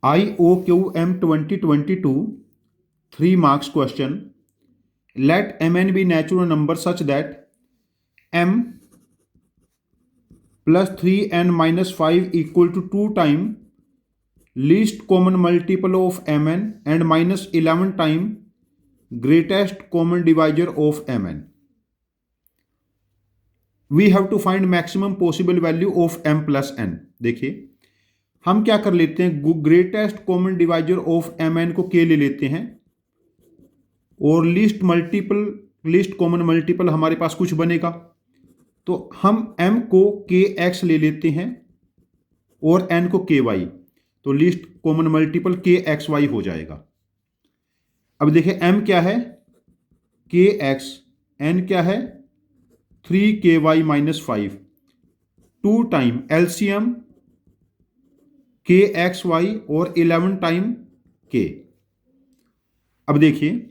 IOQM 2022 3 marks question. Let Mn be natural number such that m plus 3n minus 5 equal to 2 times least common multiple of Mn and minus 11 times greatest common divisor of Mn. We have to find maximum possible value of m plus n. देखिए हम क्या कर लेते हैं, greatest common divisor of m n को के ले लेते हैं और लीस्ट कॉमन मल्टीपल हमारे पास कुछ बनेगा तो हम m को के एक्स ले लेते हैं और n को के वाई, तो लीस्ट कॉमन मल्टीपल के एक्स वाई हो जाएगा। अब देखिए m क्या है के एक्स, n क्या है 3 के वाई माइनस 5, 2 टाइम एलसीएम के एक्स वाई और 11 टाइम के। अब देखिए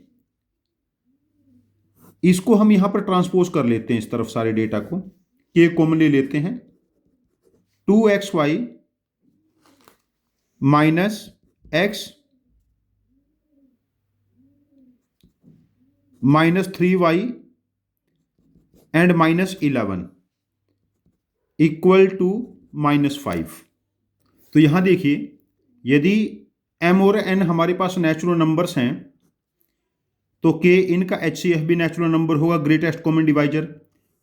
इसको हम यहां पर ट्रांसपोज कर लेते हैं, इस तरफ सारे डेटा को के कॉमन ले लेते हैं, 2xy minus x minus 3y and minus 11 equal to minus 5। तो यहां देखिए यदि m और n हमारे पास नेचुरल नंबर्स हैं तो k इनका HCF भी नेचुरल नंबर होगा, ग्रेटेस्ट कॉमन डिवाइजर,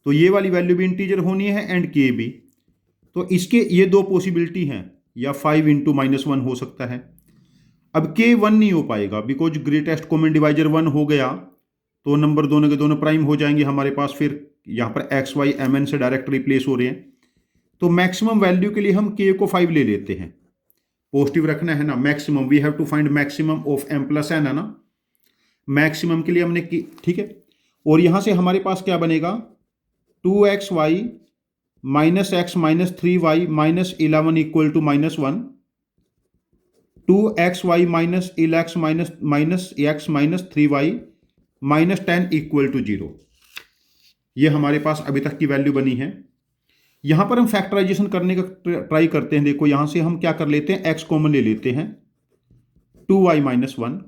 तो ये वाली वैल्यू भी इंटीजर होनी है एंड k भी। तो इसके ये दो पॉसिबिलिटी हैं, या 5 इंटू माइनस 1 हो सकता है। अब k 1 नहीं हो पाएगा बिकॉज ग्रेटेस्ट कॉमन डिवाइजर 1 हो गया तो नंबर दोनों के दोनों प्राइम हो जाएंगे हमारे पास, फिर यहाँ पर एक्स वाई एम एन से डायरेक्ट रिप्लेस हो रहे हैं। तो मैक्सिमम वैल्यू के लिए हम k को 5 ले लेते हैं, पॉजिटिव रखना है ना, maximum we have to find maximum of m plus n है ना, मैक्सिमम के लिए हमने की, ठीक है। और यहां से हमारे पास क्या बनेगा 2xy minus x minus 3y minus 11 equal to minus 1, 2xy minus x minus x minus 3y minus 10 equal to 0। ये हमारे पास अभी तक की वैल्यू बनी है। यहां पर हम फैक्टराइजेशन करने का ट्राई करते हैं। देखो यहां से हम क्या कर लेते हैं, x कॉमन ले लेते हैं, 2y माइनस 1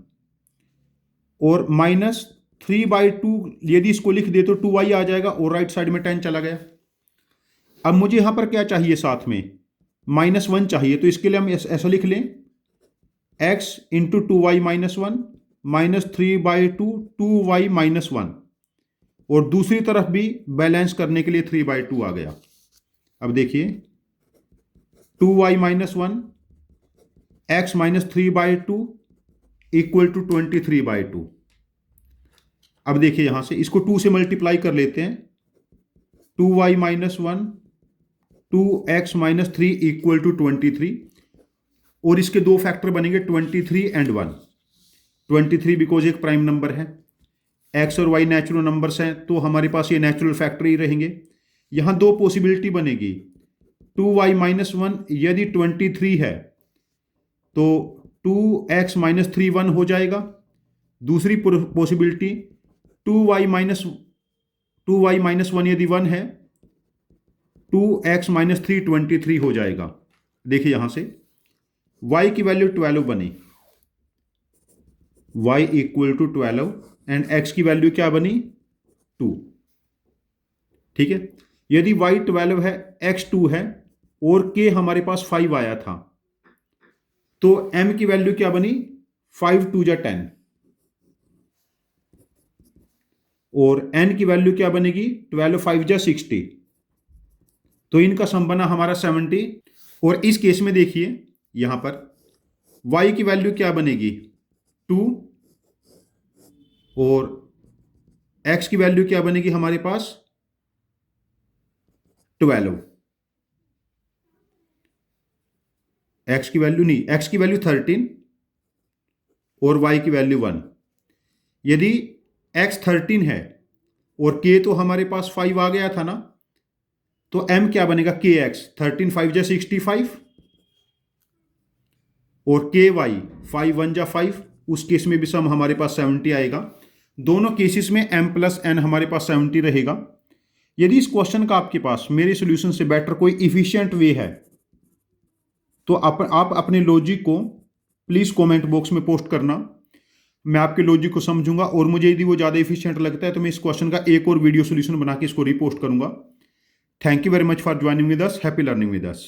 और माइनस 3/2, यदि इसको लिख दे तो 2y आ जाएगा और राइट साइड में 10 चला गया। अब मुझे यहां पर क्या चाहिए, साथ में माइनस 1 चाहिए, तो इसके लिए हम ऐसा लिख लें x into 2y minus 1 minus 3/2 2y minus 1, और दूसरी तरफ भी बैलेंस करने के लिए 3/2 आ गया। अब देखिए 2y minus 1 x minus 3/2 equal to 23/2। अब देखिए यहां से इसको 2 से मल्टीप्लाई कर लेते हैं, 2y minus 1 2x minus 3 equal to 23, और इसके दो फैक्टर बनेंगे 23 एंड 1। 23 बिकॉज एक प्राइम नंबर है, x और y नेचुरल नंबर्स हैं तो हमारे पास ये नेचुरल फैक्टर ही रहेंगे। यहां दो पॉसिबिलिटी बनेगी, 2y माइनस 1 यदि 23 है तो 2x माइनस 3 1 हो जाएगा। दूसरी पॉसिबिलिटी 2y माइनस 1 यदि 1 है 2x माइनस 3 23 हो जाएगा। देखिए यहां से y की वैल्यू 12 बनी, y equal to 12 and x की वैल्यू क्या बनी 2, ठीक है। यदि y 12 है x 2 है और k हमारे पास 5 आया था तो m की वैल्यू क्या बनी 5 2 जा 10 और n की वैल्यू क्या बनेगी 12 5 जा 60, तो इनका सम बना हमारा 70। और इस केस में देखिए यहां पर y की वैल्यू क्या बनेगी 2 और x की वैल्यू क्या बनेगी हमारे पास 12, x की वैल्यू नहीं, x की वैल्यू 13 और y की वैल्यू 1। यदि x 13 है और k तो हमारे पास 5 आ गया था ना, तो m क्या बनेगा kx 13 5 जा 65 और ky 5 1 जा 5, उस केस में भी सम हमारे पास 70 आएगा। दोनों केसेस में m प्लस n हमारे पास 70 रहेगा। यदि इस क्वेश्चन का आपके पास मेरे सॉल्यूशन से बेटर कोई इफिशिएंट वे है तो आप अपने लॉजिक को प्लीज़ कमेंट बॉक्स में पोस्ट करना, मैं आपके लॉजिक को समझूंगा और मुझे यदि वो ज़्यादा एफिशिएंट लगता है तो मैं इस क्वेश्चन का एक और वीडियो सोल्यूशन बना के इसको रिपोस्ट करूंगा। Thank you very much for joining with us. Happy learning with us.